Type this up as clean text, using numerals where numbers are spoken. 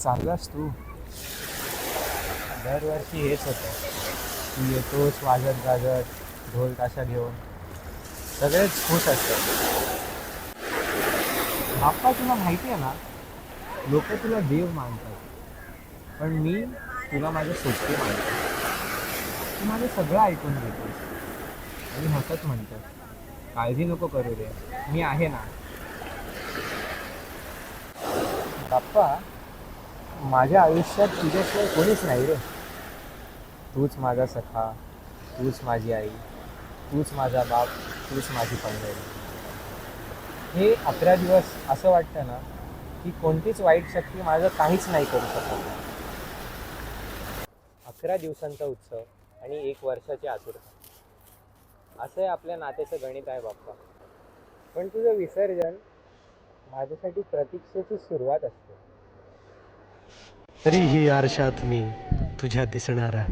चाललास तू? दरवर्षी हेच होतं. तू येतोस वाजत गाजत, ढोल ताशा घेऊन. सगळेच खुश असतात. बाप्पा, तुला माहिती आहे ना, लोक तुला देव मानतात, पण मी तुला माझं सोबती मानतो. तू माझं सगळं ऐकून घेतोस आणि हसत म्हणतात, काळजी नको करू रे, मी आहे ना. बाप्पा, माझ्या आयुष्यात तुझ्याशिवाय कोणीच नाही रे. तूच माझा सखा, तूच माझी आई, तूच माझा बाप, तूच माझी पंढरी. हे 11 दिवस असं वाटतं ना, की कोणतीच वाईट शक्ती माझं काहीच नाही करू शकत. 11 दिवसांचा उत्सव आणि 1 वर्षाची आतुरता, असं आहे आपल्या नात्याचं गणित आहे बाप्पा. पण तुझं विसर्जन माझ्यासाठी प्रतीक्षेची सुरुवात असते. तरीही आरशात मी तुझ्या दिसणारा